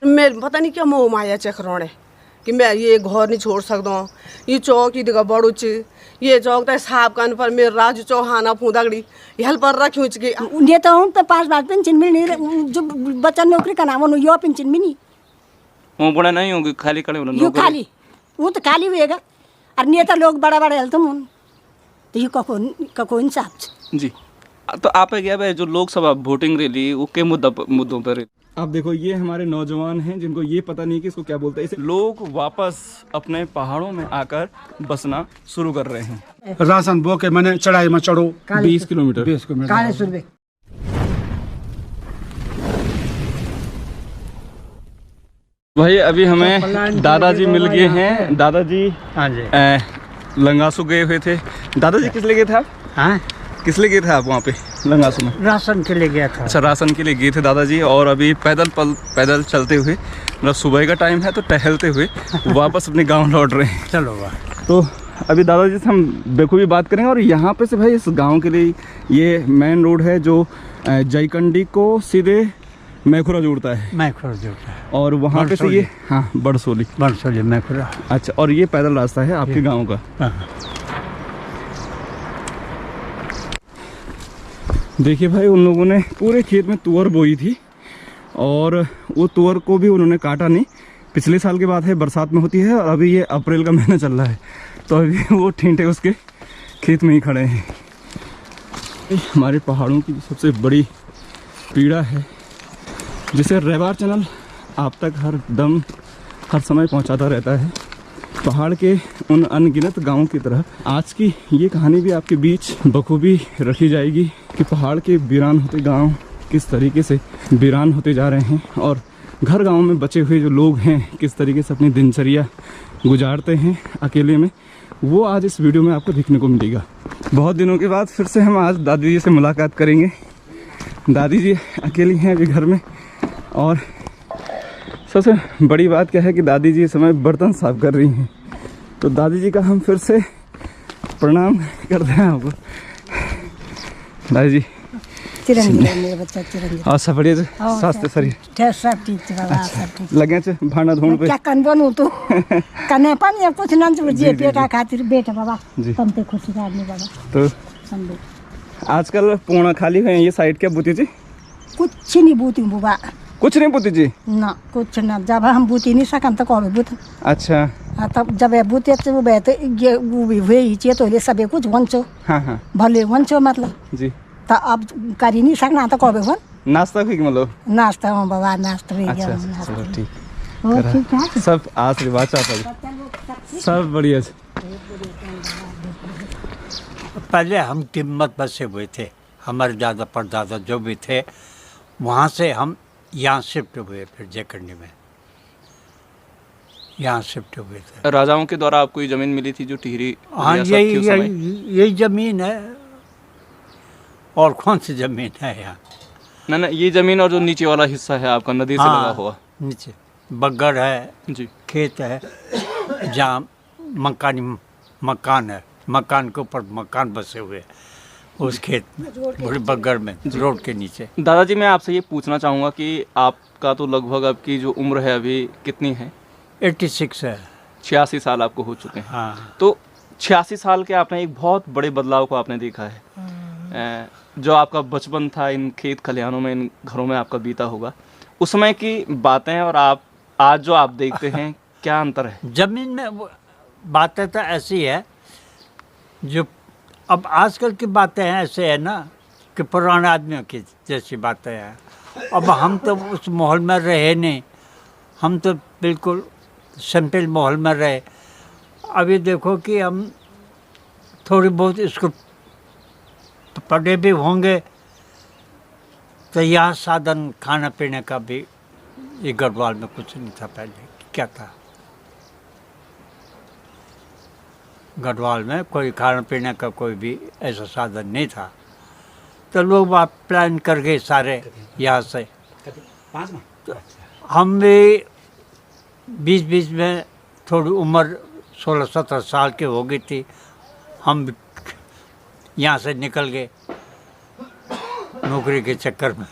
मैं पता नहीं क्या मोह माया चक्रोणे कि मैं ये घर नहीं छोड़ सकता ये चौक ही दिखा बड़ू च ये चौक तो साफ करने पर मेरे राजू चौहाना फूदगड़ी हल पर रखी के ये तो 5 बार पेंशन मिलनी जो बच्चा नौकरी का नाम यो पेंशन मिली वो बड़ा नहीं होगी खाली खड़े यो खाली वो तो खाली हुएगा और नेता लोग बड़ा बड़ा हेल्थ मुन तो ये कको इंसाफ जी। तो आप क्या जो लोकसभा वोटिंग रैली वो के मुद्दों पर आप देखो ये हमारे नौजवान हैं जिनको ये पता नहीं कि इसको क्या बोलते हैं। लोग वापस अपने पहाड़ों में आकर बसना शुरू कर रहे हैं। राशन बो के मैंने चढ़ाई में चढ़ो 20 किलोमीटर भाई अभी हमें दादाजी मिल गए हैं। दादाजी हाँ जी लंगासू गए हुए थे। दादाजी किस लिए गए थे आप? हाँ किस लिए गए थे आप वहाँ पे लंगासू में? राशन के लिए गया था। अच्छा राशन के लिए गए थे दादाजी। और अभी पैदल चलते हुए मतलब सुबह का टाइम है तो टहलते हुए वापस अपने गांव लौट रहे हैं। चलो वाह। तो अभी दादाजी से हम बेखूबी बात करेंगे। और यहाँ पे से भाई इस गांव के लिए ये मेन रोड है जो जयकंडी को सीधे मैखुरा जोड़ता है। और वहाँ पे से ये हाँ बड़सोली मैखुरा। अच्छा और ये पैदल रास्ता है आपके गाँव का। देखिए भाई उन लोगों ने पूरे खेत में तुअर बोई थी और वो तुअर को भी उन्होंने काटा नहीं। पिछले साल की बात है, बरसात में होती है और अभी ये अप्रैल का महीना चल रहा है तो अभी वो ठींटे उसके खेत में ही खड़े हैं। हमारे पहाड़ों की सबसे बड़ी पीड़ा है जिसे रैबार चैनल आप तक हर समय पहुंचाता रहता है। पहाड़ के उन अनगिनत गांवों की तरह आज की ये कहानी भी आपके बीच बखूबी रखी जाएगी कि पहाड़ के वीरान होते गांव किस तरीके से वीरान होते जा रहे हैं और घर गांव में बचे हुए जो लोग हैं किस तरीके से अपनी दिनचर्या गुजारते हैं अकेले में, वो आज इस वीडियो में आपको देखने को मिलेगा। बहुत दिनों के बाद फिर से हम आज दादी जी से मुलाकात करेंगे। दादी जी अकेली हैं अभी घर में और सबसे बड़ी बात क्या है कि दादी जी इस समय बर्तन साफ कर रही हैं। तो दादी जी का हम फिर से प्रणाम करते हैं आपको। दादी जी और सब बढ़िया स्वास्थ्य शरीर सब ठीक बाबा सब ठीक लगे थे भाना धोने पे क्या कन बनू तो कने पानी या कुछ ना जे बेटा खातिर बेटा बाबा तुम पे खुशी आदमी बाबा। तो आजकल पूर्ण खाली है ये साइड क्या बूती जी? कुछ नहीं बूती बाबा। कुछ नहीं बूती जी ना कुछ ना। जब हम बूती नहीं सकन तो कौन बूत। अच्छा तब जब बूते तो वो बहते ये वो भी हुए चे तो ले सब कुछ वंचो। हाँ भले वंचो मतलब जी तो अब कर ही नहीं सकना तो कौन वन नाश्ता भी मतलब नाश्ता हो बाबा नाश्ता भी गया। चलो ठीक वो ठीक है सब आशीर्वाद चाहता सब बढ़िया। पहले हम तिब्बत बसे हुए थे, हमारे दादा परदादा जो भी थे वहाँ से हम यहाँ शिफ्ट हुए। फिर जयकंडी में यहाँ शिफ्ट हुए थे। राजाओं के द्वारा आपको ये जमीन मिली थी जो टिहरी? हाँ यही जमीन है और कौन सी जमीन है यहाँ? ना ये जमीन और जो नीचे वाला हिस्सा है आपका नदी से लगा हुआ नीचे बग्गड़ है जी, खेत है जहाँ मकान है, मकान के ऊपर मकान बसे हुए उस खेत में बड़े बग्गड़ में रोड के नीचे। दादाजी मैं आपसे ये पूछना चाहूँगा कि आपका तो लगभग आपकी जो उम्र है अभी कितनी है? 86 है। 86 साल आपको हो चुके हैं। हाँ। तो 86 साल के आपने एक बहुत बड़े बदलाव को आपने देखा है। जो आपका बचपन था इन खेत खलिहानों में इन घरों में आपका बीता होगा, उस समय की बातें और आप आज जो आप देखते हैं क्या अंतर है? जमीन में बातें तो ऐसी है जो अब आजकल की बातें हैं ऐसे है ना कि पुराने आदमियों की जैसी बातें हैं। अब हम तो उस माहौल में रहे नहीं, हम तो बिल्कुल सिंपल माहौल में रहे। अभी देखो कि हम थोड़ी बहुत इसको पढ़े भी होंगे तो यहाँ साधन खाना पीने का भी ये गढ़वाल में कुछ नहीं था। पहले क्या था गढ़वाल में? कोई खाने पीने का कोई भी ऐसा साधन नहीं था। तो लोग आप प्लान कर गए सारे यहाँ से। तो हम भी बीच में थोड़ी उम्र 16-17 साल की हो गई थी, हम यहाँ से निकल गए नौकरी के चक्कर में।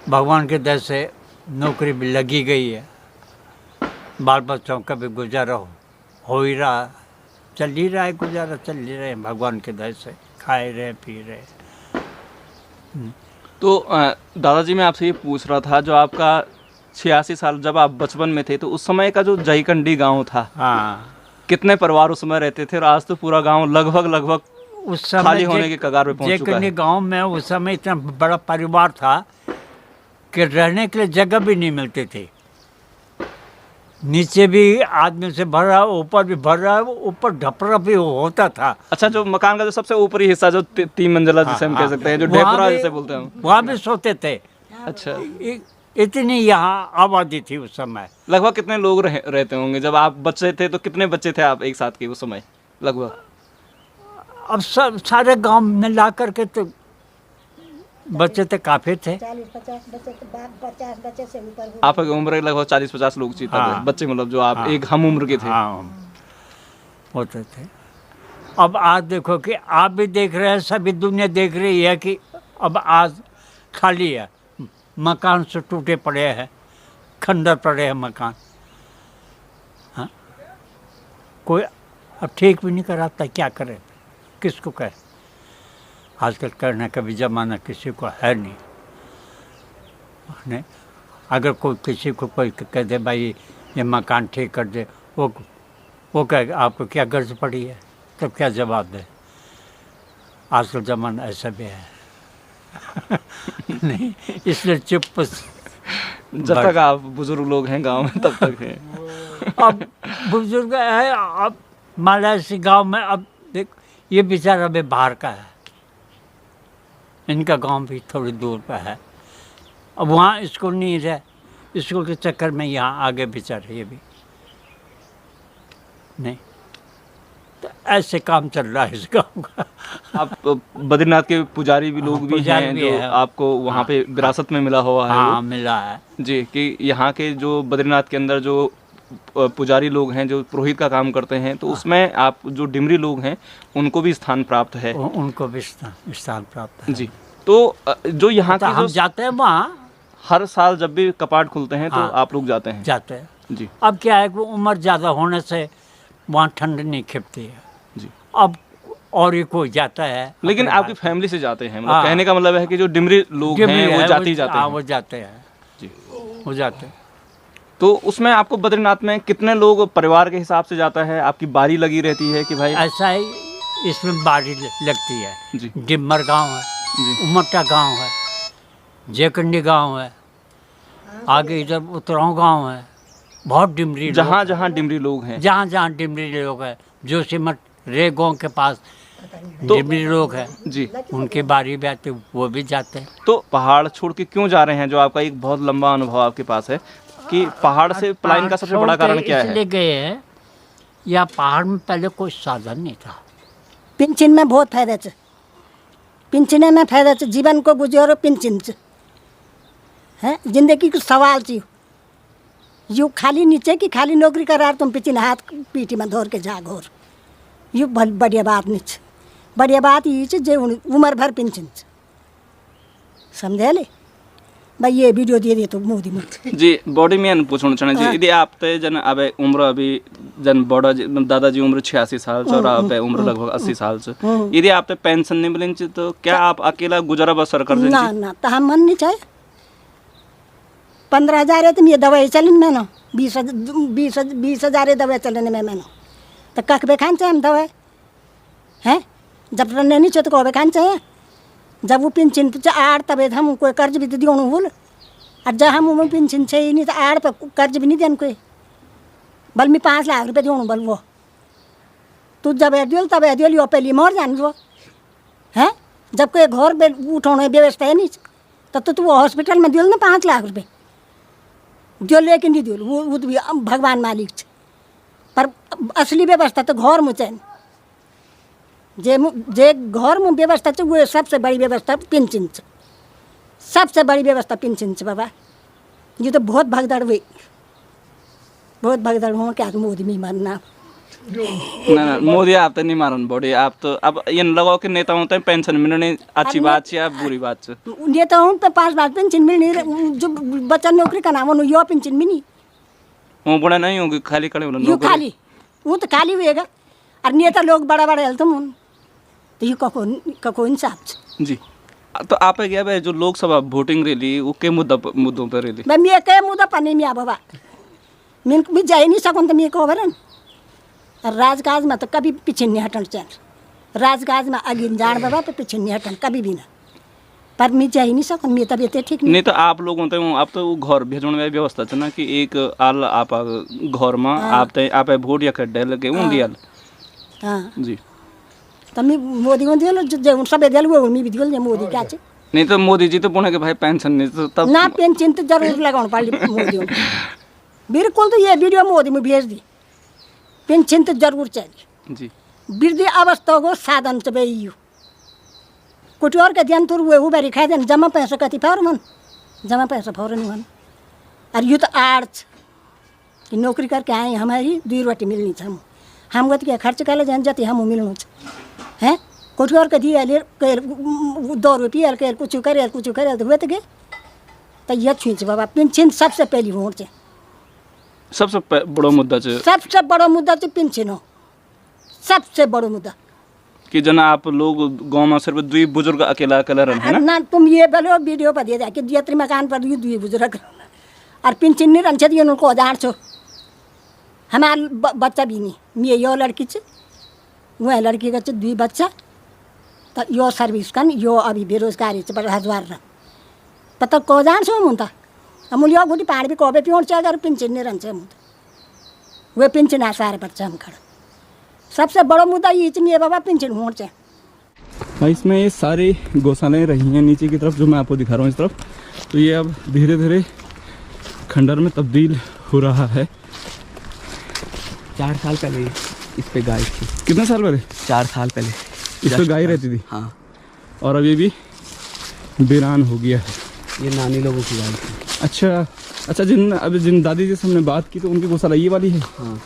भगवान के दया से नौकरी भी लगी गई है, बाल बच्चों का भी गुजारा हो ही रहा, चल ही रहा है, गुजारा चल ही रहे हैं भगवान के दया से, खाए रहे पी रहे। तो दादाजी मैं आपसे ये पूछ रहा था, जो आपका 86 साल जब आप बचपन में थे, तो उस समय का जो जयकंडी गांव था, हाँ, कितने परिवार उस समय रहते थे? और आज तो पूरा गांव लगभग उस समय खाली होने के कगार पे पहुंच चुका है। गांव में उस समय इतना बड़ा परिवार था कि रहने के लिए जगह भी नहीं मिलती थी। नीचे भी आदमी से भरा, ऊपर भी भरा, ऊपर ढपरा भी होता था। अच्छा, जो मकान का जो सबसे ऊपरी हिस्सा जो 3 मंजिला जिसे हम कह सकते हैं, जो ढेकुरा जिसे बोलते हैं, वहाँ भी सोते थे। अच्छा, इतनी यहाँ आबादी थी उस समय। लगभग कितने लोग रहते होंगे? जब आप बच्चे थे तो कितने बच्चे थे आप एक साथ के उस समय लगभग? अब सब सारे गांव में ला करके तो बच्चे तो काफी थे। 40-50 बच्चे, 50 बच्चे से ऊपर। आपकी उम्र लगभग 40-50 लोग जीता थे, बच्चे मतलब जो आप एक हम उम्र के थे। हाँ, होते थे। अब आज देखो कि आप भी देख रहे हैं, सभी दुनिया देख रही है कि अब आज खाली है, मकान से टूटे पड़े हैं, खंडर पड़े हैं मकान। हाँ, कोई अब ठीक भी नहीं कराता, क्या करे, किसको कहे? आजकल करने का भी ज़माना किसी को है नहीं। अगर कोई किसी को कोई कह दे भाई ये मकान ठीक कर दे, वो कहे आपको क्या गर्ज पड़ी है, तब क्या जवाब दे? आजकल ज़माना ऐसा भी है। नहीं, इसलिए चुप। जब तक आप बुजुर्ग लोग हैं गांव में तब तक है। अब बुजुर्ग है, अब मलासी गांव में, अब देख ये बेचारा अभी बाहर का है, इनका गांव भी थोड़ी दूर पर है। अब वहाँ स्कूल नहीं है, स्कूल के चक्कर में यहाँ आगे बेचारे ये भी नहीं। तो ऐसे काम चल रहा है इस गांव का। आप बद्रीनाथ के पुजारी भी लोग भी हैं भी जो है। आपको वहाँ पे विरासत में मिला हुआ है। हाँ, वो? मिला है जी, कि यहाँ के जो बद्रीनाथ के अंदर जो पुजारी लोग हैं जो पुरोहित का काम करते हैं, तो उसमें आप जो डिमरी लोग हैं उनको भी स्थान प्राप्त है। उनको भी स्थान प्राप्त है। जी, तो जो यहाँ तो के हम जो जाते हैं वहाँ, हर साल जब भी कपाट खुलते हैं तो हाँ, आप लोग जाते हैं? जाते हैं। जी अब क्या है कि उम्र ज़्यादा होने से वहाँ ठंड नहीं खिपती है। जी। अब और ही कोई जाता है, लेकिन अपने आपकी फैमिली से जाते हैं, मतलब हाँ। कहने का मतलब है कि जो डिमरी लोग डिमरी हैं वो है, जाते ही जाते हाँ, हैं। वो जाते हैं जी। वो जाते हैं। तो उसमें आपको बद्रीनाथ में कितने लोग परिवार के हिसाब से जाता है? आपकी बारी लगी रहती है कि भाई? ऐसा ही इसमें बारी लगती है। जी डिम्मर गांव है, जी उमट्टा गांव है, जयकंडी गांव है, आगे इधर उतराव गांव है, बहुत डिमरी जहाँ जहाँ डिमरी लोग हैं। जहाँ जहाँ डिमरी लोग हैं, जोशीमठ रे गांव के पास डिमरी लोग हैं, जी, उनकी बारी भी आती, वो भी जाते हैं। तो पहाड़ छोड़ के क्यों जा रहे हैं? जो आपका एक बहुत लंबा अनुभव आपके पास है कि पहाड़ से पलायन का सबसे बड़ा कारण क्या है? इसलिए गए हैं, या पहाड़ में पहले कोई साधन नहीं था। पेंशन में बहुत फायदा है, पेंशने में फायदा है, जीवन को गुजारो पेंशन से है, जिंदगी को सवाल चाहिए। यू खाली नीचे की खाली नौकरी करा तुम पेंशन हाथ पीठी में धोर के जा घोर, यू बढ़िया बात नहीं छे। बढ़िया बात ये जे उम्र भर पेंशन समझे ले भाई। ये वीडियो दे तो मोदी मुझे जी बॉडी में पूछना चाहना जी, यदि आप ते जन अब उम्र अभी जन बड़ा दादाजी उम्र 86 साल और आप उम्र लगभग 80 साल से, यदि आप ते पेंशन नहीं मिलेंगे तो क्या आप अकेला गुजारा बसर कर देंगे? ना ना, तो हम मन नहीं चाहे 15,000 है, तुम ये दवाई चलन में ना 20,000 दवाई चलने में मैंने तो कख खान चाहिए हम दवाई हैं, जब रनने नहीं चाहिए तो कह खान चाहिए। जब वो पेंशन आड़ तब हम कोई कर्ज भी तो दियो बोल, और जब हम पेंशन चाहिए नहीं तो आड़ पर कर्ज भी नहीं देन कोई, बल मैं 5 लाख रुपये दियो बल वो तू जब दियो तब दियो लियो पहले मर जान वो हैं। जब कोई घर उठाने व्यवस्था है नहीं तो तू हॉस्पिटल में दियो ना 5 लाख रुपये दियो, लेकिन नहीं दियो वो तो भगवान मालिक छे। पर असली व्यवस्था तो घर में चाहिए, जे घर में व्यवस्था है वो सबसे बड़ी व्यवस्था पेंशन से, सबसे बड़ी व्यवस्था पेंशन से बाबा। ये तो बहुत भगदड़ हुई, बहुत भगदड़ हो क्या मोदी में मरना ना ना मोदी आप तो नहीं मारन बॉडी आप तो अब ये लगाओ कि नेता होते हैं पेंशन मिलने अच्छी बात है या बुरी बात है नेता हूँ तो 5 बार पेंशन मिलनी जो बच्चा नौकरी का नाम यो पेंशन मिली वो बड़ा नहीं होगी खाली खड़े होना यो खाली वो तो खाली हुएगा और नेता लोग बड़ा बड़ा हेल्थ में तो ये कको इंसाफ छे। जी तो आप गया भाई जो लोकसभा वोटिंग रैली वो के मुद्दों पर रैली भाई मैं कहे मुद्दा पन्ने में बाबा मैं जा ही नहीं सकूँ तो मैं कहो बरन राजकाज में तो कभी पीछे नहीं हटन चाहिए राजकाज में आगे जान बाबा तो पीछे नहीं हटन कभी भी ना पर मैं जा ही नहीं सकूँ मैं तबीयत ठीक नहीं तो आप लोगों तो आप तो घर भेजने में व्यवस्था है ना कि एक आल आप घर में आप वोट या खड्डे लगे वो दिया हाँ जी तो मैं मोदी को दियो जो सब दियो वो मैं भी दियो मोदी क्या छे नहीं तो मोदी जी तो बोले कि भाई पेंशन नहीं तो तब ना पेंशन तो जरूर लगाउन पड़ी मोदी को बिल्कुल तो ये वीडियो मोदी में भेज दी पेंशन तो जरूर चाहिए जी वृद्धि अवस्था को साधन से बेयू कुछ और के ध्यान तो वो बारी खाए देन जमा पैसा कति पावर मन जमा पैसा पावर नहीं मन और ये तो आर्च कि नौकरी करके आए हमारी 2 रोटी मिलनी छ हम गति के खर्च कर जान जाती हम मिलनु छ हैं कुछ और के दिए ले 2 रुपया के कुछ करे तो हुए तो गए तो ये छुई बाबा पेंशन सबसे पहली वोट छ सबसे बड़ा मुद्दा है सबसे बड़ा मुद्दा तो पेंशन हो सबसे बड़ा मुद्दा कि जना आप लोग गांव में सिर्फ 2 बुजुर्ग अकेला रहते हैं ना तुम ये बोलो वीडियो पर दे कि जितने मकान पर 2 बुजुर्ग और पेंशन नहीं रंचे दिए उनको जान छो हमारा बच्चा भी नहीं मैं यो लड़की छ वह लड़की का 2 बच्चा तो यो सर्विस का यो अभी बेरोजगारी छ बड़ा हजार पता को जान छो मुंता अमूल यो गुटी पानी भी कोबे पियों चाहिए अगर पेंशन नहीं रंचे मुंता वे पेंशन आसार बच्चा हम खड़ा सबसे बड़ा मुद्दा ये चाहिए बाबा पेंशन होना चाहिए भाई इसमें ये सारी गौशालाएँ रही हैं नीचे की तरफ जो मैं आपको दिखा रहा हूँ इस तरफ तो ये अब धीरे धीरे खंडर में तब्दील हो रहा है 4 साल पहले इस पे गाय थी। कितने साल पहले 4 साल पहले इस पे गाय रहती थी हाँ और अभी भी वीरान हो गया है ये नानी लोगों की गाय थी। अच्छा जिन दादी जी से हमने बात की तो उनकी गौशाला ये वाली है हाँ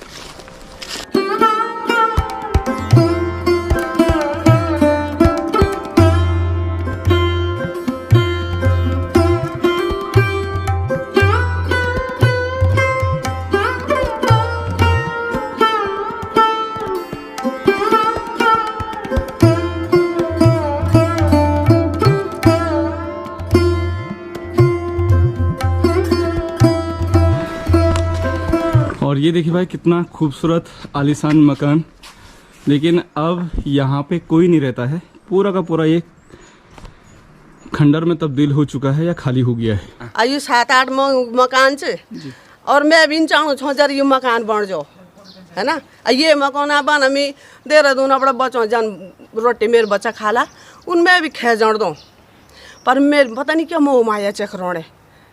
और ये देखिए भाई कितना खूबसूरत आलीशान मकान लेकिन अब यहाँ पे कोई नहीं रहता है पूरा का पूरा ये खंडर में तब्दील हो चुका है या खाली हो गया है आयु 7-8 मकान छ और मैं भी चाहूँ छो जर ये मकान बन जाओ है ना ये मकान बन हमें देहरादून अपना बच्चों जन रोटी मेरे बच्चा खाला उनमें भी खे जड़ दो पर मेरे पता नहीं क्या मोह माया चख रोने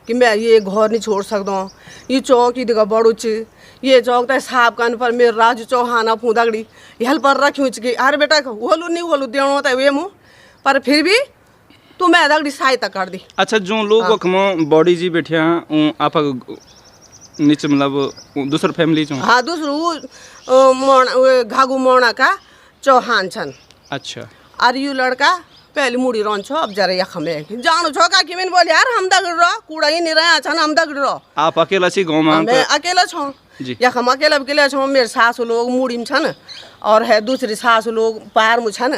कि मैं ये घर नहीं छोड़ सकता ये चौक इधर बड़ू च ये चौक तो साफ कर पर मेरे राजू चौहाना फूदगड़ी हल पर रखी कि अरे बेटा होलू नहीं होलू देणो तो वे मुँह पर फिर भी तू मैं दगड़ी सहायता कर दी अच्छा जो लोग बॉडी जी बैठे हैं आप नीचे मतलब दूसर फैमिली चो हाँ दूसरो घागू मोना का चौहान छन अच्छा और यू लड़का पहले मुड़ी रह छो अब जरा यख में जानो छो का कि मैंने बोले यार हम दगड़ रहो कूड़ा ही नहीं रहा छन हम दगड़ रहो आप अकेला छी गाँव में मैं अकेला छो यख हम अकेला छो मेरे सासू लोग मुड़ी में छन और है दूसरी सासू लोग पार में छन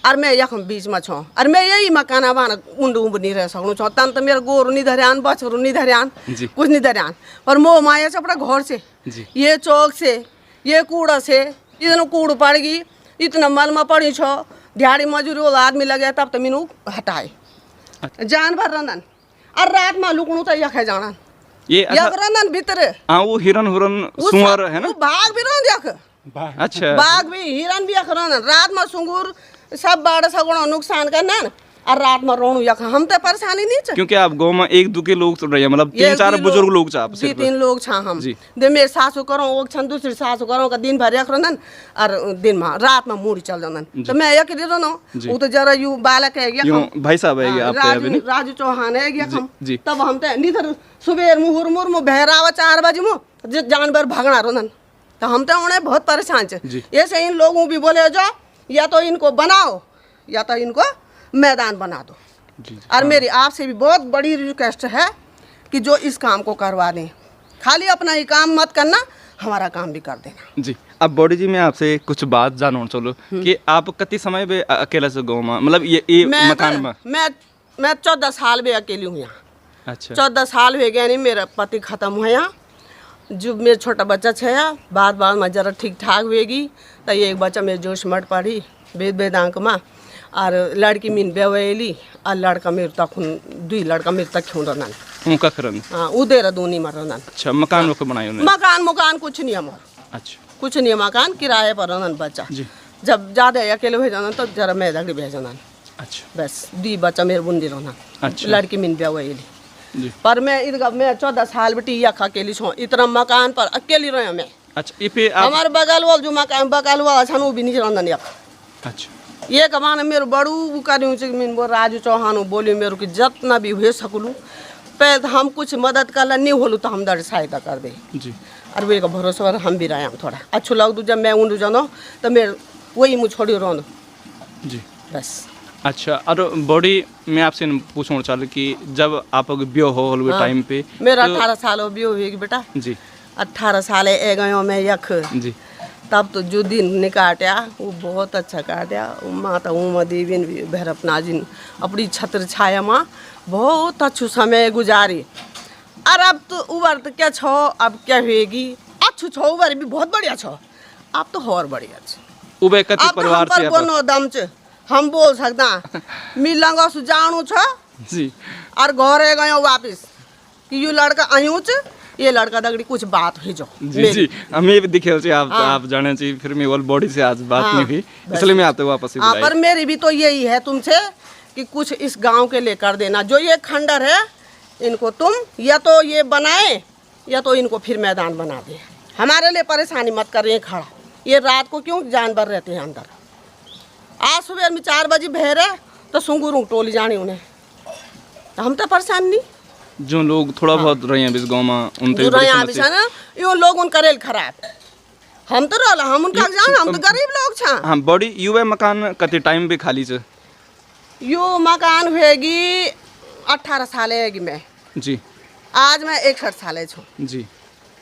और मैं यख बीच में छो और मैं यही मकाना बाना उंड उब नहीं रह सकूँ छो तन तो मेरा गोरू नहीं धरियान बछरू नहीं धरियान कुछ नहीं धरियान पर मोह माया से अपना घर से ये चौक से ये कूड़ा से इतना कूड़ पड़ गई इतना मल में पड़ी छो दिहाड़ी मजूरी वाला आदमी लगे तब तो मीनू हटाए जानवर रंदन और रात में लुकणू तो यख जाना ये यख रंदन भीतर हाँ वो हिरन सुअर है ना बाघ भी रंद यख अच्छा बाघ भी हिरन भी यख रंदन रात में सुंगुर सब बाड़ सगुण नुकसान करना और रात में रोणू यख हम तो परेशानी नहीं छ क्योंकि आप गाँव में 1-2 के लोग तो रहे मतलब 3-4 बुजुर्ग लोग आप 2-3 लोग छा हम दे मेरे सासू करो वो छन दूसरी सासू करो का दिन भर यख रंदन और दिन में रात में मुड़ी चल जान तो मैं यक रनो वो तो जरा यू बालक है यक भाई साहब है आप राजू चौहान है यक हम तब हम तो निधर सुबह मुहुर मुर मु बहरावा 4 बजे मु जानवर भगना रंदन तो हम तो उन्हें बहुत परेशान थे। जी। ऐसे इन लोगों भी बोले जाओ या तो इनको बनाओ या तो इनको मैदान बना दो। जी और मेरी आपसे भी बहुत बड़ी रिक्वेस्ट है कि जो इस काम को करवा दें, खाली अपना ही काम मत करना, हमारा काम भी कर देना। जी। अब बॉडी जी मैं आपसे कुछ बात जानना चलो कि आप कितने समय पे अकेला से गाँव में मतलब ये मकान में? मैं 14 साल में अकेली हूँ यहाँ। अच्छा 14 साल हो गया नहीं, मेरा पति ख़त्म हुआ यहाँ, जो मेरा छोटा बच्चा छया बाद में जरा ठीक ठाक हुएगी तो एक बच्चा मेरे जोश मट पड़ी वेदांक में और लड़की मीन बेवेली और लड़का मेरे तक दुई लड़का मेरे तक क्यों रहना। उनका करन हाँ उधर दूनी में रहना। अच्छा मकान वो बनाए उन्हें? मकान कुछ नहीं हमारा। अच्छा कुछ नहीं है, मकान किराए पर रहना बच्चा। जी। जब ज़्यादा अकेले हो जाना तो जरा मैं दगड़ी भेजना। अच्छा बस दी बच्चा मेरे बुंदी रहना। अच्छा। लड़की मीन बेवेली जी। पर मैं 14 साल बेटी यख अकेली छूँ, इतना मकान पर अकेली रहे मैं। अच्छा ये पे आप हमारे बगल वाल जो मकान बगल वाला छन वो भी नहीं रहना यख। अच्छा ये कमान मेरे बड़ू करूँ मीन वो राजू चौहान बोली मेरे की जितना भी हुए सकलू पहले तो हम कुछ मदद कर नहीं होलू तो हम दर सहायता कर दे। जी। और वे का भरोसा पर हम भी रहे हम थोड़ा अच्छू लगू जब मैं उड़ जानो तो मेरे वही मुँह छोड़ी रोनो जी। बस। अच्छा और बॉडी मैं आपसे पूछना चाहूँ कि जब आप ब्याह हो हुए टाइम पे मेरा तो- 18 साल हो भी हुई बेटा। जी 18 साल ए गयो मैं यख। जी तब तो जो दिन निकाटा वो बहुत अच्छा काटा। माता उमा देवी ने भी भैरवनाथ जी ने अपनी छत्र छाया माँ बहुत अच्छू समय गुजारी। और अब तो उबर तो क्या छो अब क्या होएगी अच्छू छो उबर भी बहुत बढ़िया छो अब तो और बढ़िया छो। उबे कति अब तो हम परिवार पर से कोनो दम छ हम बोल सकता मिलंगा सु जाणू छ जी और घरे गयो वापिस कि यो लड़का आयु छ ये लड़का दगड़ी कुछ बात हुई जो जी जी हमें भी दिखे थे आप जाने चाहिए फिर मैं वो बॉडी से आज बात नहीं हुई इसलिए मैं आपको वापस ही हाँ बुलाई। पर मेरी भी तो यही है तुमसे कि कुछ इस गांव के लिए कर देना। जो ये खंडर है इनको तुम या तो ये बनाए या तो इनको फिर मैदान बना दे। हमारे लिए परेशानी मत करिए खड़ा। ये रात को क्यों जानवर रहते हैं अंदर। आज सुबह में 4 बजे बहरे तो सुंगुरू टोली जानी उन्हें हम तो परेशान नहीं। जो लोग थोड़ा बहुत रहे हैं इस गांव में उनके जो बड़ी रहे समस्या- ना यो लोग उन करेल खराब हम तो रहला हम उनका जान हम तो गरीब लोग छा। हाँ बॉडी युवा मकान कति टाइम भी खाली से यो मकान होएगी 18 साल है मैं। जी आज मैं 61 साल छूँ। जी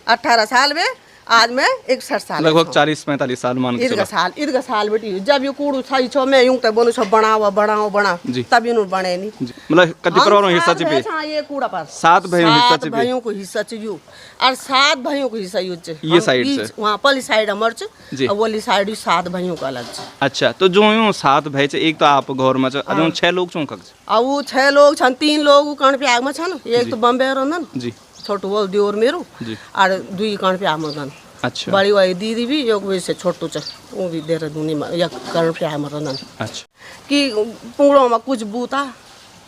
18 साल में आज मैं 61 साल लगभग 40-45 साल मान के चलो। ईदगा साल बेटी जब यो कूड़ू सही छो मैं यूं तो बोलू छो बना जी। तब इन्हों बने नहीं। जी मतलब कति परिवार में हिस्सा हम चाहिए सात ये कूड़ा पर 7 भाइयों हिस्सा 7 चाहिए भाइयों को हिस्सा चाहिए और 7 भाइयों को हिस्सा यूज ये साइड से? वहाँ पली साइड हमर जी। और वाली साइड 7 भाइयों का अलग छ। अच्छा तो जो यूँ 7 भाई से एक तो आप घर में छ और 6 लोग छौ कक अब वो 6 लोग छन 3 लोग कण पे आग में छन एक तो बम्बे रहन जी छोटू बोल दियोर मेरो जी। और 2 कण पे आग में अच्छा बड़ी वाली दीदी भी एक वजह से छोटू छ वो भी देहरादूनी में या करण पे आग में रहन अच्छा कि पुंगड़ों में कुछ बूता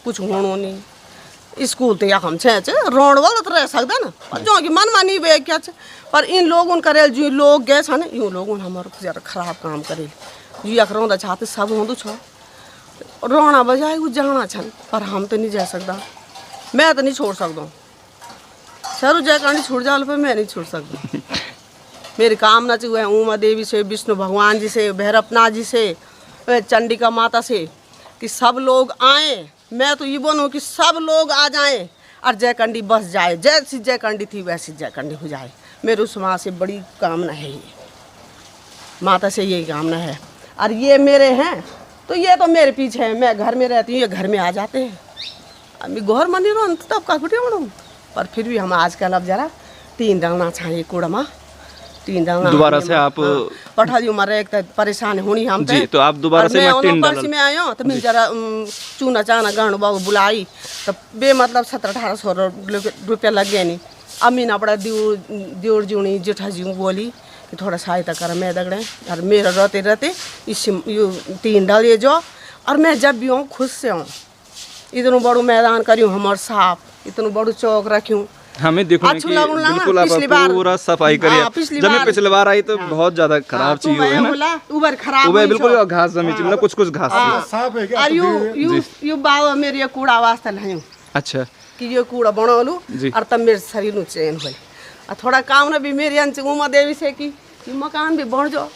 कुछ होनो नहीं स्कूल तो या हम छे रोड वाला तो रह सकता ना पर जो कि मन मानी वे क्या छ पर इन लोगों करेल जो लोग गए छन इन लोगों हमारे ज्यादा खराब काम करेल जो यक रोंदा चाहते सब होंदू छ रोना बजाय वो जाना छन पर हम तो नहीं जा सकता मैं तो नहीं छोड़ सकता सर जय करनी छूट जाओ पर मैं नहीं छोड़ सकता। मेरी कामना चाहिए उमा देवी से विष्णु भगवान जी से भैरवनाथ जी से चंडिका माता से कि सब लोग आए। मैं तो ये बोलूँ कि सब लोग आ जाएं और जयकंडी बस जाए जैसी जयकंडी थी वैसी जयकंडी हो जाए। मेरी उस माँ से बड़ी कामना है ये माता से यही कामना है। और ये मेरे हैं तो ये तो मेरे पीछे हैं मैं घर में रहती हूँ ये घर में आ जाते हैं अभी घर में नहीं रहो तब का कुटे बनूँ पर फिर भी हम आजकल अब जरा 3 डालना चाहिए कूड़ा में 3 डालना दोबारा से आप पठा दी उम्र एक तो परेशान होनी हम जी तो आप दोबारा से मैं 3 डाल में आयो तो मैं जरा चूना चाना गहन बाबू बुलाई तो बे मतलब 1700-1800 रुपया लग गया नहीं अम्मी ना पड़ा दियोर जीवनी जेठा जी बोली कि थोड़ा सहायता कर मैं दगड़े और मेरा रहते रहते इस 3 डालिए जो और मैं जब भी हूँ खुश से हूँ इतना बड़ो मैदान करूँ हमारे साफ इतना बड़ो चौक रखूँ हमें देखो कि बिल्कुल आप पूरा सफाई करिए जब मैं पिछली बार आई तो बहुत ज्यादा खराब चीज है ना उबर खराब वो बिल्कुल घास जमी थी मतलब कुछ घास थी। साफ है यू बाबा मेरे ये कूड़ा वास्ते लायूं अच्छा कि ये कूड़ा बनौलू जी। और तब मेरे शरीर नु चैन हुई और थोड़ा काम ना भी मेरी अंश उमा देवी से की ये मकान भी बढ़ जाओ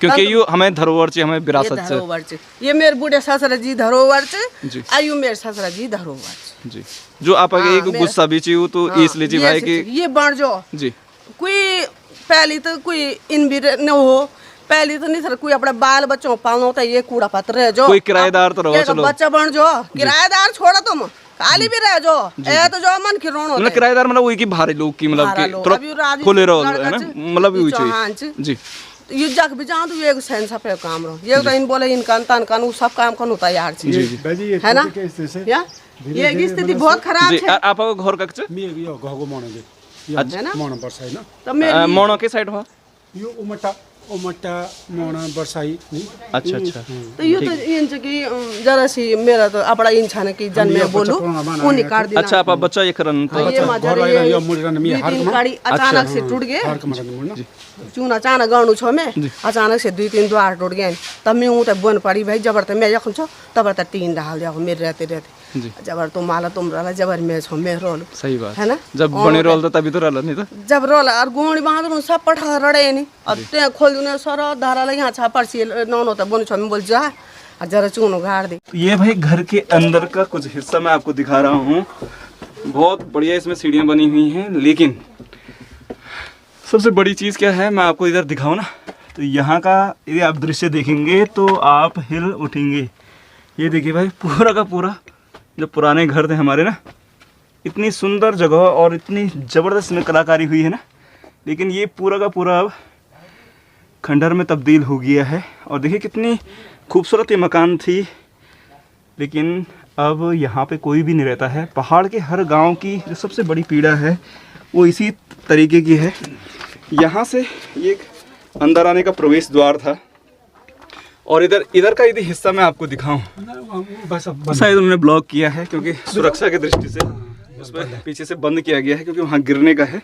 क्योंकि यो हमें धरोहर से, हमें ये विरासत से। धरोहर च ये मेरे बूढ़े ससुर जी धरोहर जी। च आयु मेरे ससुर जी धरोहर च जी, जो आप हाँ, एक मेरा- गुस्सा भी चाहिए तो हाँ, इसलिए जी ये भाई से- कि ये बढ़ जाओ जी कोई पहली तो कोई इन भी न हो पहली तो नहीं सर कोई अपने बाल बच्चों पालना होता है ये कूड़ा पत्र रह जाओ कोई किराएदार तो रहो, एक चलो। बच्चा बन जाओ किराएदार छोड़ो तुम खाली भी रह जाओ ए तो जो मन की रोण मतलब होता किराएदार मतलब वही की भारी लोग की मतलब भाड़ा कि लोग। थोड़ा अभी राजू खुले रहो लड़का है ना, च, मतलब ये वही चौहान चाहिए च। जी। ये जग भी जाऊँ तो ये सेंस पे काम रहो ये तो इन बोले इनकान तन कान वो सब काम करने तैयार जी, छी जी। बाजी ये है ना के स्थिति से या ये की स्थिति बहुत खराब जी है आपको घर कच्चे मी यो घगो मोणगे है ना मोण बरसाई ना तो मेरी मोनो के साइड हो। यो उमटा मोण बरसाई नहीं अच्छा अच्छा तो ये तो इन च कि जरा सी मेरा तो अपना इन छाने की जन मैं बोलूं उन्हीं काट दिना अच्छा आप बच्चा ये करन तो ये मजा घर ये आइरहने यो मुडिरहने मी दुई तीन हार्कमा काडी अचानक से टूट गए हार्क मरने मुड्न चूना चाना गर्नु छ मैं अचानक से 2-3 द्वार टूट गए तब मैं ऊ त बन पड़ी भाई जबर त मैं यखन छ तबर त टीन डाल दिया मेरे रहते रहते जी। जबर तुम माला तुम रहला जबर मैं छ मैं रोल सही बात है ना जब बने रोल तो तभी तो रहला नहीं तो जब रोल और गोणी बांध सब पठा रड़े नहीं और ते खोल दुने सर धारा लगे यहाँ छापर सी नौनो त बन छ मैं बोल जा और जरा चूनो गाड़ दे ये भाई घर के अंदर का कुछ हिस्सा मैं आपको दिखा रहा हूँ। बहुत बढ़िया इसमें सीढ़ियाँ बनी हुई हैं, लेकिन सबसे बड़ी चीज़ क्या है मैं आपको इधर दिखाऊँ ना, तो यहाँ का यदि आप दृश्य देखेंगे तो आप हिल उठेंगे। ये देखिए भाई पूरा का पूरा जो पुराने घर थे हमारे ना, इतनी सुंदर जगह और इतनी ज़बरदस्त में कलाकारी हुई है ना, लेकिन ये पूरा का पूरा अब खंडहर में तब्दील हो गया है। और देखिए कितनी खूबसूरत ये मकान थी, लेकिन अब यहाँ पे कोई भी नहीं रहता है। पहाड़ के हर गांव की जो सबसे बड़ी पीड़ा है वो इसी तरीके की है। यहाँ से ये एक अंदर आने का प्रवेश द्वार था, और इधर का यदि हिस्सा मैं आपको दिखाऊं, बस शायद उन्होंने ब्लॉक किया है क्योंकि सुरक्षा की दृष्टि से उस पर पीछे से बंद किया गया है क्योंकि वहाँ गिरने का है,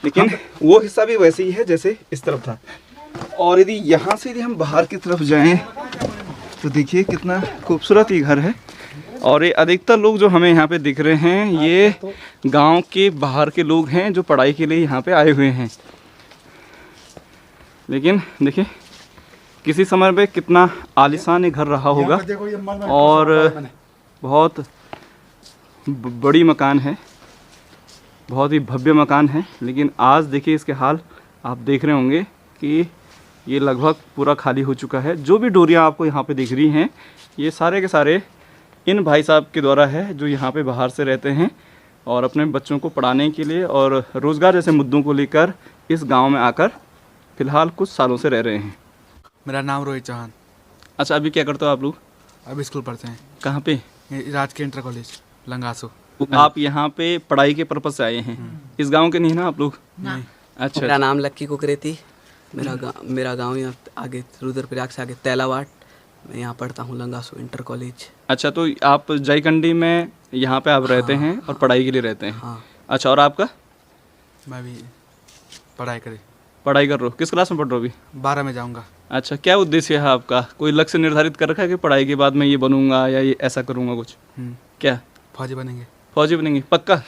लेकिन वो हिस्सा भी वैसे ही है जैसे इस तरफ था। और यदि यहाँ से यदि हम बाहर की तरफ जाएं तो देखिए कितना खूबसूरत ये घर है। और ये अधिकतर लोग जो हमें यहाँ पे दिख रहे हैं ये गांव के बाहर के लोग हैं जो पढ़ाई के लिए यहाँ पे आए हुए हैं। लेकिन देखिए किसी समय पे कितना आलीशान ये घर रहा होगा देखो ये मल में और बहुत बड़ी मकान है, बहुत ही भव्य मकान है। लेकिन आज देखिए इसके हाल आप देख रहे होंगे कि ये लगभग पूरा खाली हो चुका है। जो भी डोरियाँ आपको यहाँ पे दिख रही हैं ये सारे के सारे इन भाई साहब के द्वारा है जो यहाँ पे बाहर से रहते हैं और अपने बच्चों को पढ़ाने के लिए और रोज़गार जैसे मुद्दों को लेकर इस गांव में आकर फ़िलहाल कुछ सालों से रह रहे हैं। मेरा नाम रोहित चौहान। अच्छा, अभी क्या करते हो आप लोग? अब स्कूल पढ़ते हैं, कहाँ पे? ये राजकीय इंटर कॉलेज लंगासो। आप यहाँ पे पढ़ाई के पर्पज से आए हैं? इस गांव के नहीं ना आप लोग? नहीं। अच्छा, मेरा नाम लक्की कुकरेती, मेरा गांव यहाँ आगे रुद्रप्रयाग से आगे तैलावाट। मैं यहाँ पढ़ता हूँ लंगासो इंटर कॉलेज। अच्छा, तो आप जयकंडी में यहाँ पे आप रहते हैं और पढ़ाई के लिए रहते हैं? हाँ। अच्छा, और आपका? मैं भी पढ़ाई करे, पढ़ाई कर रहे हो? किस क्लास में पढ़ रहे हो अभी? 12 में जाऊँगा। अच्छा, क्या उद्देश्य है आपका? कोई लक्ष्य निर्धारित कर रखा है कि पढ़ाई के बाद मैं ये बनूंगा या ये ऐसा करूँगा कुछ? क्या फौजी बनेंगे। फौजी बनेंगे पक्का?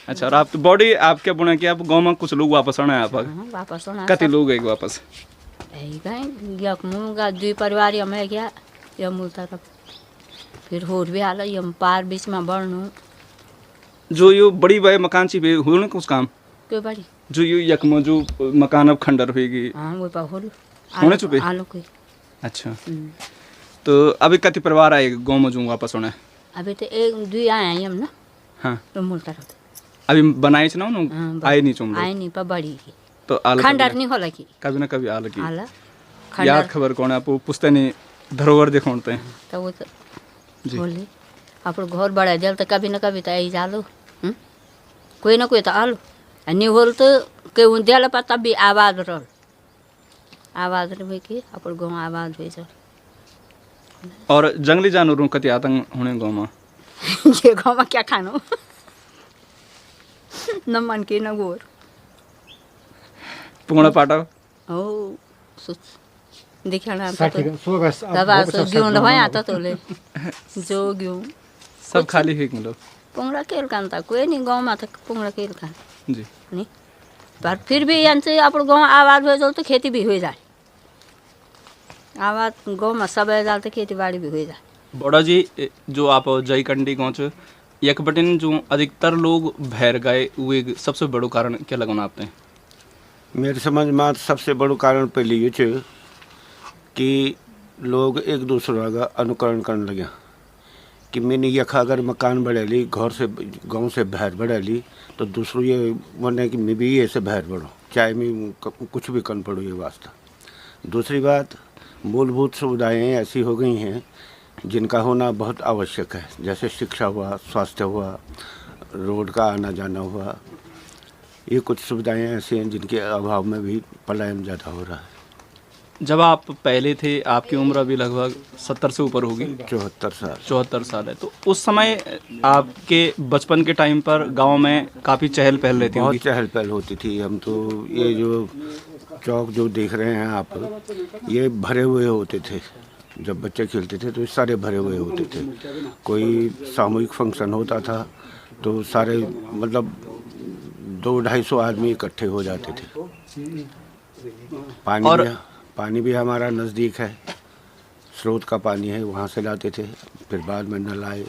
अच्छा, और आप तो बॉडी आप क्या बुना कि आप गाँव में कुछ लोग वापस आना है आप? वापस होना कति लोग है वापस? यही कहीं यक मुगा दुई परिवार यम है क्या यम मूल तरफ फिर होर भी हाल यम पार बीच में बढ़नु जो यो बड़ी बड़े मकान चाहिए हो ना कुछ काम क्यों बड़ी जो यो यकम जो मकान अब खंडर होगी हाँ वो पा होल होने चुपे? आलू कोई अच्छा, तो अभी कति परिवार आए गाँव में जो वापस होना है? अभी तो एक दुई आए हैं यम ना हाँ, तो मूल तरफ अभी बनाए ना हाँ, आए नहीं चुम आए नहीं पर बड़ी की तो आला खंडर नहीं होला की कभी ना कभी आला की आला याद खंडर खबर कौन है आप पुछते नहीं धरोहर दिखाते हैं तो वो तो जी। बोली अपन घर बड़ा जल तो कभी ना कभी तो आई जालो कोई ना कोई तो आलो नहीं होल तो के उन दिया पर तब भी आवाज रल आवाज रहे कि अपन गाँव आवाज हुई चल और जंगली जानवरों कति आतंक होने गाँव में? ये गाँव में क्या खानो न मन के न गोर पुंगड़ा पाटा ओ सुच दिखाना आता साठी तो सो बस दबा सो ग्यूं भए आता तो ले जो ग्यूं सब खाली है मतलब? पुंगड़ा केल कान था कोई नहीं गाँव में था पुंगड़ा केल कान जी। नहीं पर फिर भी यांचे अपन गाँव आबाद हो जाए तो खेती भी हो जाए, आबाद गाँव में सब हो जाए तो खेती बाड़ी भी हो जाए। बड़ा जी जो आप जयकंडी गाँव च यक बटिन जो अधिकतर लोग भैर गए हुए सबसे बड़ो कारण क्या लगना आपने? मेरे समझ में सबसे बड़ो कारण पहले ये च कि लोग एक दूसरे का अनुकरण करने लगे कि मैंने यखा अगर मकान बढ़ेली घर से गांव से बाहर बढ़ेली तो दूसरों ये मन कि मैं भी ऐसे बाहर बढ़ूँ, चाहे मैं कुछ भी कर पड़ूँ ये वास्ता। दूसरी बात, मूलभूत सुविधाएं ऐसी हो गई हैं जिनका होना बहुत आवश्यक है, जैसे शिक्षा हुआ, स्वास्थ्य हुआ, रोड का आना जाना हुआ। ये कुछ सुविधाएं ऐसी हैं जिनके अभाव में भी पलायन ज़्यादा हो रहा है। जब आप पहले थे आपकी उम्र अभी लगभग 70 से ऊपर होगी, 74 साल। 74 साल है, तो उस समय आपके बचपन के टाइम पर गांव में काफ़ी चहल पहल रहती बहुत होगी। चहल पहल होती थी। हम तो ये जो चौक जो देख रहे हैं आप, ये भरे हुए होते थे। जब बच्चे खेलते थे तो ये सारे भरे हुए होते थे। कोई सामूहिक फंक्शन होता था तो सारे मतलब 200-250 आदमी इकट्ठे हो जाते थे। पानी भी हमारा नज़दीक है, स्रोत का पानी है, वहाँ से लाते थे। फिर बाद में नल आए,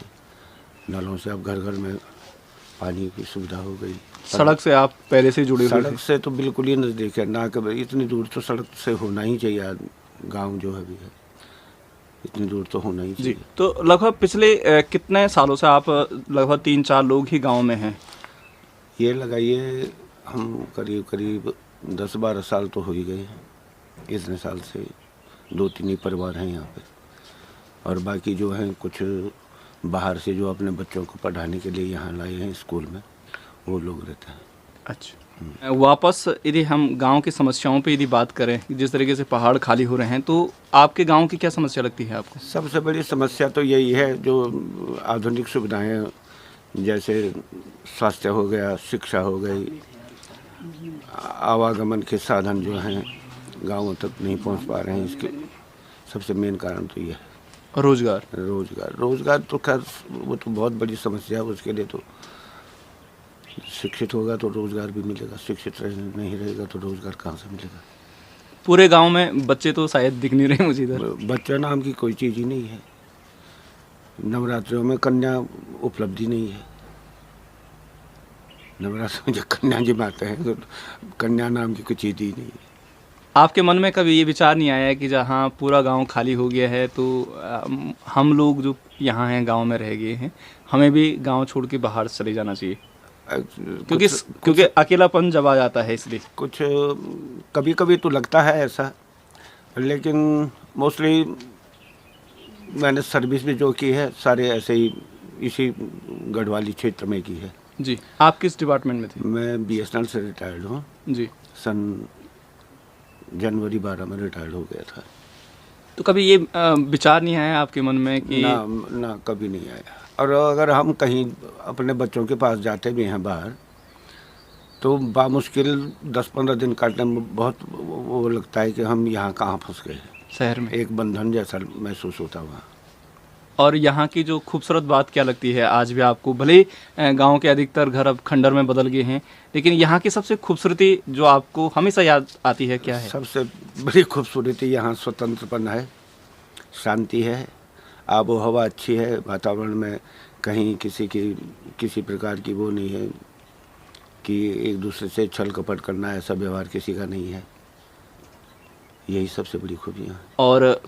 नलों से अब घर घर में पानी की सुविधा हो गई। सड़क से आप पहले से जुड़े हुए थे? सड़क से तो बिल्कुल ही नज़दीक है, ना कभी इतनी दूर तो सड़क से होना ही चाहिए। गांव जो है भी है, इतनी दूर तो होना ही चाहिए। जी, तो लगभग पिछले कितने सालों से आप लगभग 3-4 लोग ही गांव में हैं? ये लगाइए हम करीब 10-12 साल तो हो ही गए हैं। इतने साल से 2-3 ही परिवार हैं यहाँ पे, और बाकी जो हैं कुछ बाहर से जो अपने बच्चों को पढ़ाने के लिए यहाँ लाए हैं स्कूल में, वो लोग रहते हैं। अच्छा, वापस यदि हम गांव की समस्याओं पे यदि बात करें, जिस तरीके से पहाड़ खाली हो रहे हैं, तो आपके गांव की क्या समस्या लगती है आपको? सबसे बड़ी समस्या तो यही है, जो आधुनिक सुविधाएं जैसे स्वास्थ्य हो गया, शिक्षा हो गई, आवागमन के साधन जो हैं गाँवों तक नहीं पहुंच पा रहे हैं। इसके सबसे मेन कारण तो ये है। रोजगार तो खैर वो तो बहुत बड़ी समस्या है। उसके लिए तो शिक्षित होगा तो रोजगार भी मिलेगा, शिक्षित नहीं रहेगा तो रोजगार कहाँ से मिलेगा? पूरे गांव में बच्चे तो शायद दिख नहीं रहे मुझे इधर। बच्चा नाम की कोई चीज़ ही नहीं है। नवरात्रों में कन्या उपलब्धि नहीं है। नवरात्रों में जब कन्या जमाते हैं तो कन्या नाम की कोई चीज़ ही नहीं है। आपके मन में कभी ये विचार नहीं आया कि जहाँ पूरा गांव खाली हो गया है तो हम लोग जो यहाँ हैं गांव में रह गए हैं, हमें भी गांव छोड़ के बाहर चले जाना चाहिए? क्योंकि अकेलापन जब आ जाता है, इसलिए कुछ कभी कभी तो लगता है ऐसा, लेकिन मोस्टली मैंने सर्विस भी जो की है सारे ऐसे ही इसी गढ़वाली क्षेत्र में की है। जी, आप किस डिपार्टमेंट में थे? मैं BSNL से रिटायर्ड हूँ जी। सन जनवरी 12 में रिटायर्ड हो गया था। तो कभी ये विचार नहीं आया आपके मन में कि ना कभी नहीं आया। और अगर हम कहीं अपने बच्चों के पास जाते भी हैं बाहर, तो बामुश्किल 10-15 दिन काटने में बहुत वो लगता है कि हम यहाँ कहाँ फंस गए। शहर में एक बंधन जैसा महसूस होता हुआ। और यहाँ की जो खूबसूरत बात क्या लगती है आज भी आपको? भले गांव के अधिकतर घर अब खंडर में बदल गए हैं, लेकिन यहाँ की सबसे खूबसूरती जो आपको हमेशा याद आती है क्या है? सबसे बड़ी खूबसूरती यहाँ स्वतंत्रपन है, शांति है, आबो हवा अच्छी है, वातावरण में कहीं किसी प्रकार की वो नहीं है कि एक दूसरे से छल कपट करना, ऐसा व्यवहार किसी का नहीं है। यही सबसे बड़ी खूबियाँ हैं। और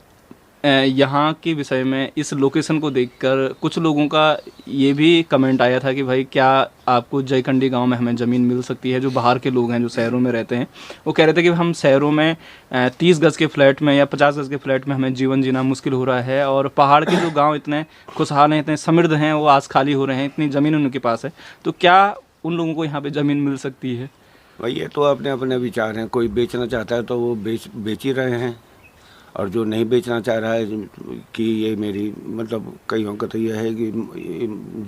यहाँ के विषय में इस लोकेशन को देखकर कुछ लोगों का ये भी कमेंट आया था कि भाई क्या आपको जयकंडी गांव में हमें ज़मीन मिल सकती है? जो बाहर के लोग हैं जो शहरों में रहते हैं, वो कह रहे थे कि हम शहरों में 30 गज़ के फ्लैट में या 50 गज़ के फ्लैट में हमें जीवन जीना मुश्किल हो रहा है, और पहाड़ के जो गाँव इतने खुशहाल हैं, इतने समृद्ध हैं, वो आज खाली हो रहे हैं, इतनी ज़मीन उनके पास है। तो क्या उन लोगों को यहाँ पर ज़मीन मिल सकती है? भाई ये तो अपने अपने विचार हैं। कोई बेचना चाहता है तो वो बेच ही रहे हैं, और जो नहीं बेचना चाह रहा है कि ये मेरी मतलब कईयों का तो यह है कि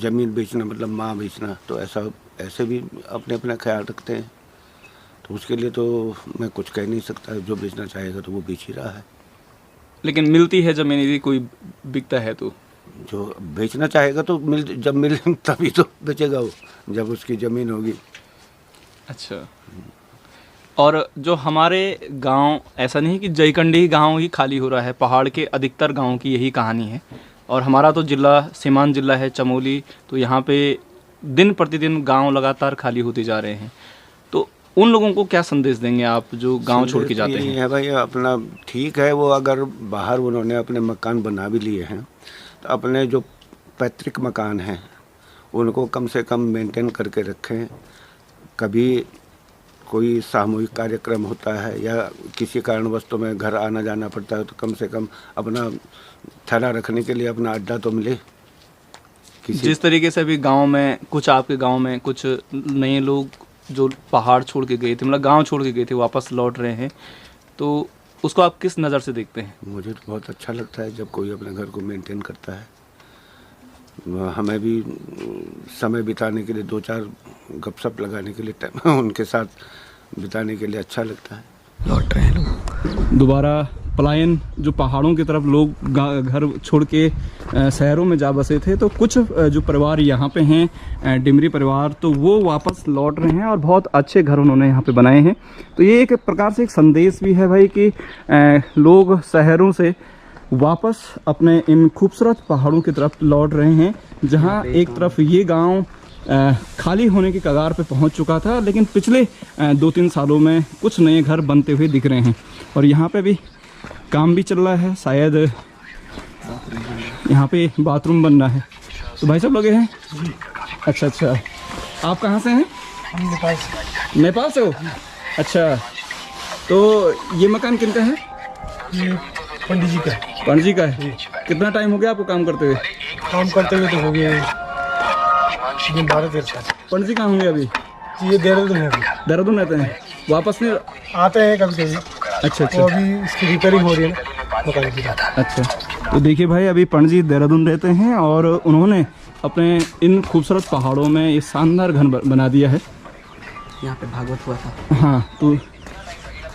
ज़मीन बेचना मतलब माँ बेचना, तो ऐसे भी अपने अपना ख्याल रखते हैं। तो उसके लिए तो मैं कुछ कह नहीं सकता। जो बेचना चाहेगा तो वो बेच ही रहा है। लेकिन मिलती है ज़मीन यदि कोई बिकता है तो? जो बेचना चाहेगा तो जब मिले तभी तो बेचेगा वो, जब उसकी ज़मीन होगी। अच्छा, और जो हमारे गांव, ऐसा नहीं कि जयकंडी गांव ही खाली हो रहा है, पहाड़ के अधिकतर गांवों की यही कहानी है। और हमारा तो जिला सीमांत जिला है चमोली, तो यहाँ पे दिन प्रतिदिन गांव लगातार खाली होते जा रहे हैं। तो उन लोगों को क्या संदेश देंगे आप जो गांव छोड़ के जाते यही हैं? है भाई, अपना ठीक है, वो अगर बाहर उन्होंने अपने मकान बना भी लिए हैं तो अपने जो पैतृक मकान हैं उनको कम से कम मेंटेन करके रखें। कभी कोई सामूहिक कार्यक्रम होता है या किसी कारणवश तो में घर आना जाना पड़ता है, तो कम से कम अपना थैला रखने के लिए अपना अड्डा तो मिले। जिस तरीके से अभी गांव में कुछ, आपके गांव में कुछ नए लोग जो पहाड़ छोड़ के गए थे, मतलब गांव छोड़ के गए थे, वापस लौट रहे हैं, तो उसको आप किस नज़र से देखते हैं? मुझे तो बहुत अच्छा लगता है जब कोई अपने घर को मेंटेन करता है। हमें भी समय बिताने के लिए, 2-4 गपशप लगाने के लिए टाइम उनके साथ बिताने के लिए अच्छा लगता है। लौट रहे हैं लोग। दोबारा पलायन, जो पहाड़ों की तरफ लोग घर छोड़ के शहरों में जा बसे थे, तो कुछ जो परिवार यहाँ पे हैं, डिमरी परिवार, तो वो वापस लौट रहे हैं और बहुत अच्छे घर उन्होंने यहाँ पे बनाए हैं। तो ये एक प्रकार से एक संदेश भी है भाई कि लोग शहरों से वापस अपने इन खूबसूरत पहाड़ों की तरफ लौट रहे हैं, जहाँ एक तरफ ये गांव खाली होने की कगार पे पहुंच चुका था, लेकिन पिछले 2-3 सालों में कुछ नए घर बनते हुए दिख रहे हैं। और यहाँ पे भी काम भी चल रहा है, शायद यहाँ पे बाथरूम बन रहा है। तो भाई सब लोग हैं? अच्छा अच्छा, आप कहाँ से हैं? नेपाल से। नेपाल से हो? अच्छा, तो ये मकान किनका है? ये पंडित जी का है। पंडित जी का है। कितना टाइम हो गया आपको काम करते हुए? काम करते हुए तो हो गया 12-13 साल। पंडित जी कहाँ होंगे अभी? ये देहरादून है अभी। देहरादून रहते हैं? वापस नहीं आते हैं कभी कभी। अच्छा तो अच्छा अभी इसकी रिपेयरिंग हो रही है ना मकान की। अच्छा, तो देखिए भाई, अभी पंडित जी देहरादून रहते हैं और उन्होंने अपने इन खूबसूरत पहाड़ों में ये शानदार घर बना दिया है। यहाँ पे भागवत हुआ था। हाँ,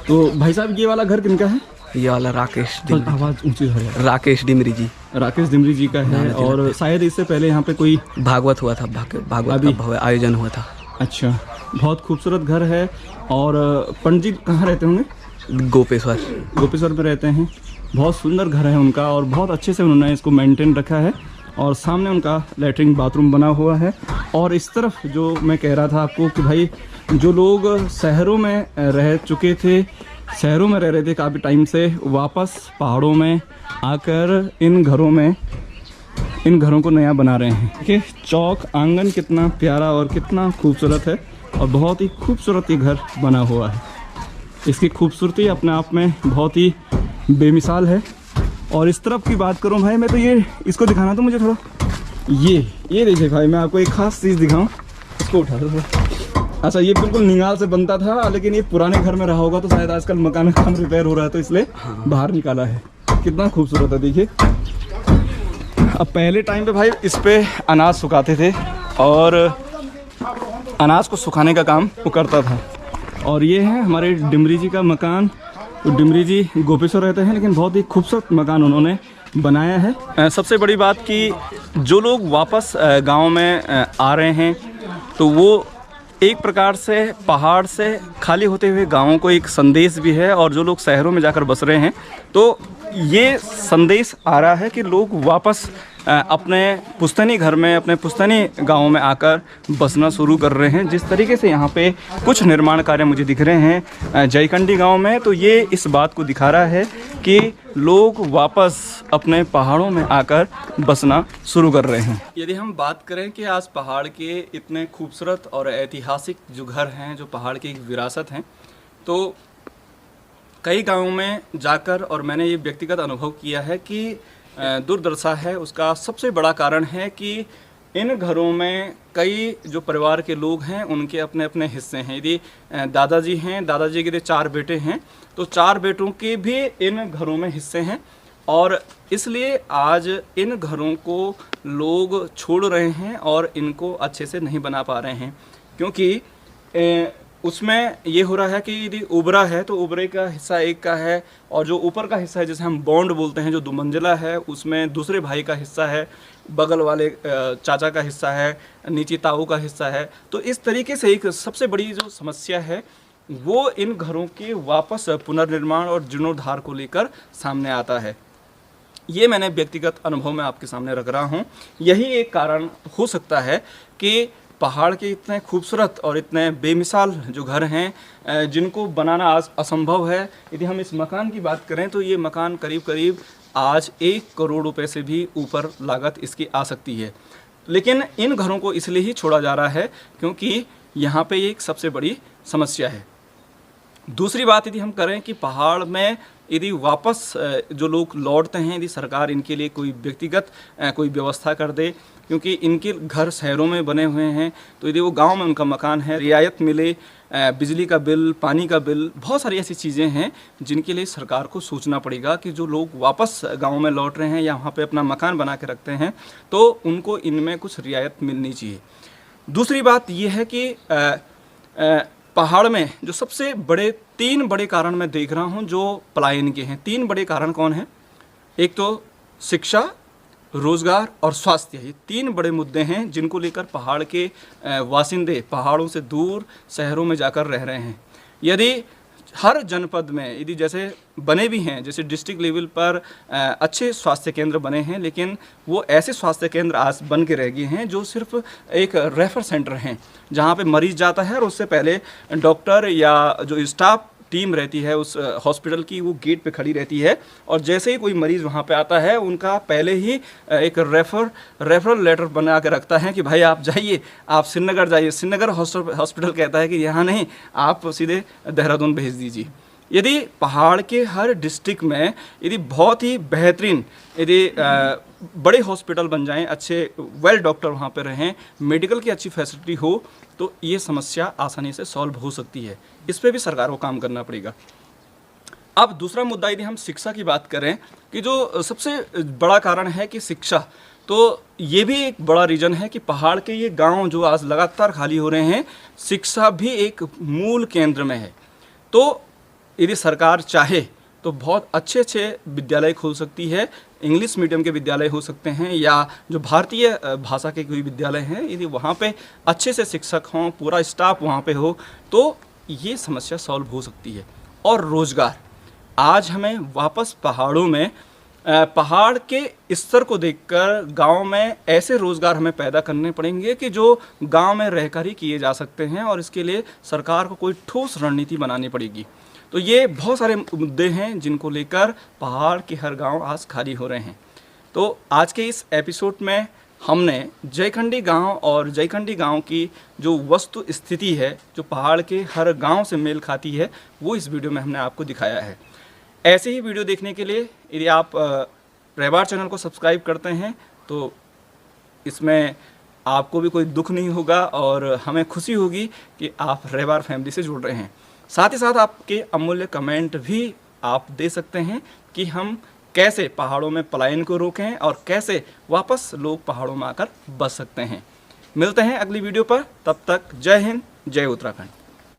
तो भाई साहब, ये वाला घर किनका है? ये वाला राकेश डिमरी। आवाज़ ऊंची है। राकेश डिमरी जी। राकेश डिमरी जी का है। और शायद इससे पहले यहाँ पे कोई भागवत हुआ था, भागवत का आयोजन हुआ था। अच्छा, बहुत खूबसूरत घर है। और पंडित जी कहाँ रहते होंगे? गोपेश्वर पे रहते हैं। बहुत सुंदर घर है उनका और बहुत अच्छे से उन्होंने इसको मेंटेन रखा है। और सामने उनका लैट्रिन बाथरूम बना हुआ है। और इस तरफ जो मैं कह रहा था आपको कि भाई, जो लोग शहरों में रह चुके थे, शहरों में रह रहे थे काफ़ी टाइम से, वापस पहाड़ों में आकर इन घरों को नया बना रहे हैं। देखिए चौक आंगन कितना प्यारा और कितना खूबसूरत है, और बहुत ही खूबसूरत ये घर बना हुआ है। इसकी खूबसूरती अपने आप में बहुत ही बेमिसाल है। और इस तरफ की बात करूं भाई, मैं तो ये इसको दिखाना, तो मुझे थोड़ा ये देखिए भाई, मैं आपको एक खास चीज़ दिखाऊं। इसको उठा दो थोड़ा। अच्छा, ये बिल्कुल निगाल से बनता था, लेकिन ये पुराने घर में रहा होगा, तो शायद आजकल मकान का काम रिपेयर हो रहा है, तो इसलिए बाहर निकाला है। कितना खूबसूरत है देखिए। अब पहले टाइम पे भाई इस पे अनाज सुखाते थे और अनाज को सुखाने का काम वो करता था। और ये है हमारे डिमरी जी का मकान। तो डिमरी जी गोपेश्वर रहते हैं, लेकिन बहुत ही खूबसूरत मकान उन्होंने बनाया है। सबसे बड़ी बात कि जो लोग वापस गांव में आ रहे हैं, तो वो एक प्रकार से पहाड़ से खाली होते हुए गांवों को एक संदेश भी है। और जो लोग शहरों में जाकर बस रहे हैं, तो ये संदेश आ रहा है कि लोग वापस अपने पुश्तैनी घर में, अपने पुश्तैनी गाँव में आकर बसना शुरू कर रहे हैं। जिस तरीके से यहाँ पे कुछ निर्माण कार्य मुझे दिख रहे हैं जयकंडी गांव में, तो ये इस बात को दिखा रहा है कि लोग वापस अपने पहाड़ों में आकर बसना शुरू कर रहे हैं। यदि हम बात करें कि आज पहाड़ के इतने खूबसूरत और ऐतिहासिक जो घर हैं, जो पहाड़ की एक विरासत हैं, तो कई गाँवों में जाकर, और मैंने ये व्यक्तिगत अनुभव किया है कि दुर्दशा है, उसका सबसे बड़ा कारण है कि इन घरों में कई जो परिवार के लोग हैं, उनके अपने अपने हिस्से हैं। यदि दादाजी हैं, दादाजी के 4 बेटे हैं, तो 4 बेटों के भी इन घरों में हिस्से हैं। और इसलिए आज इन घरों को लोग छोड़ रहे हैं और इनको अच्छे से नहीं बना पा रहे हैं, क्योंकि उसमें ये हो रहा है कि यदि उबरा है तो उबरे का हिस्सा एक का है, और जो ऊपर का हिस्सा है, जैसे हम बॉन्ड बोलते हैं, जो 2 मंजिला है, उसमें दूसरे भाई का हिस्सा है, बगल वाले चाचा का हिस्सा है, नीचे ताऊ का हिस्सा है। तो इस तरीके से एक सबसे बड़ी जो समस्या है वो इन घरों के वापस पुनर्निर्माण और जीर्णोद्धार को लेकर सामने आता है। ये मैंने व्यक्तिगत अनुभव में आपके सामने रख रहा हूँ। यही एक कारण हो सकता है कि पहाड़ के इतने खूबसूरत और इतने बेमिसाल जो घर हैं जिनको बनाना आज असंभव है। यदि हम इस मकान की बात करें तो ये मकान करीब करीब आज 1 करोड़ रुपए से भी ऊपर लागत इसकी आ सकती है, लेकिन इन घरों को इसलिए ही छोड़ा जा रहा है क्योंकि यहाँ पे एक सबसे बड़ी समस्या है। दूसरी बात यदि हम करें कि पहाड़ में यदि वापस जो लोग लौटते हैं, यदि सरकार इनके लिए कोई व्यक्तिगत कोई व्यवस्था कर दे, क्योंकि इनके घर शहरों में बने हुए हैं, तो यदि वो गांव में उनका मकान है, रियायत मिले, बिजली का बिल, पानी का बिल, बहुत सारी ऐसी चीज़ें हैं जिनके लिए सरकार को सोचना पड़ेगा कि जो लोग वापस गांव में लौट रहे हैं या वहाँ पे अपना मकान बना के रखते हैं तो उनको इनमें कुछ रियायत मिलनी चाहिए। दूसरी बात यह है कि पहाड़ में जो सबसे बड़े 3 बड़े कारण मैं देख रहा हूँ जो पलायन के हैं। 3 बड़े कारण कौन हैं? एक तो शिक्षा, रोज़गार और स्वास्थ्य। ये 3 बड़े मुद्दे हैं जिनको लेकर पहाड़ के वासिंदे पहाड़ों से दूर शहरों में जाकर रह रहे हैं। यदि हर जनपद में यदि जैसे बने भी हैं, जैसे डिस्ट्रिक्ट लेवल पर अच्छे स्वास्थ्य केंद्र बने हैं, लेकिन वो ऐसे स्वास्थ्य केंद्र आज बन के रह गए हैं जो सिर्फ एक रेफर सेंटर हैं जहाँ पे मरीज़ जाता है और उससे पहले डॉक्टर या जो स्टाफ टीम रहती है उस हॉस्पिटल की वो गेट पे खड़ी रहती है और जैसे ही कोई मरीज़ वहाँ पे आता है उनका पहले ही एक रेफरल लेटर बना के रखता है कि भाई आप जाइए, आप श्रीनगर जाइए। श्रीनगर हॉस्पिटल कहता है कि यहाँ नहीं, आप सीधे देहरादून भेज दीजिए। यदि पहाड़ के हर डिस्ट्रिक्ट में यदि बहुत ही बेहतरीन यदि बड़े हॉस्पिटल बन जाएं, अच्छे वेल डॉक्टर वहाँ पे रहें, मेडिकल की अच्छी फैसिलिटी हो, तो ये समस्या आसानी से सॉल्व हो सकती है। इस पे भी सरकार को काम करना पड़ेगा। अब दूसरा मुद्दा यदि हम शिक्षा की बात करें कि जो सबसे बड़ा कारण है कि शिक्षा, तो ये भी एक बड़ा रीज़न है कि पहाड़ के ये गांव जो आज लगातार खाली हो रहे हैं, शिक्षा भी एक मूल केंद्र में है। तो यदि सरकार चाहे तो बहुत अच्छे विद्यालय खोल सकती है। इंग्लिश मीडियम के विद्यालय हो सकते हैं या जो भारतीय भाषा के कोई विद्यालय हैं, यदि वहाँ पे अच्छे से शिक्षक हों, पूरा स्टाफ वहाँ पे हो, तो ये समस्या सॉल्व हो सकती है। और रोज़गार, आज हमें वापस पहाड़ों में पहाड़ के स्तर को देखकर गांव में ऐसे रोज़गार हमें पैदा करने पड़ेंगे कि जो गांव में रहकर ही किए जा सकते हैं और इसके लिए सरकार को कोई ठोस रणनीति बनानी पड़ेगी। तो ये बहुत सारे मुद्दे हैं जिनको लेकर पहाड़ के हर गांव आज खाली हो रहे हैं। तो आज के इस एपिसोड में हमने जयखंडी गांव और जयखंडी गांव की जो वस्तु स्थिति है, जो पहाड़ के हर गांव से मेल खाती है, वो इस वीडियो में हमने आपको दिखाया है। ऐसे ही वीडियो देखने के लिए यदि आप रहबार चैनल को सब्सक्राइब करते हैं तो इसमें आपको भी कोई दुख नहीं होगा और हमें खुशी होगी कि आप रहबार फैमिली से जुड़ रहे हैं। साथ ही साथ आपके अमूल्य कमेंट भी आप दे सकते हैं कि हम कैसे पहाड़ों में पलायन को रोकें और कैसे वापस लोग पहाड़ों में आकर बस सकते हैं। मिलते हैं अगली वीडियो पर, तब तक जय हिंद, जय उत्तराखंड।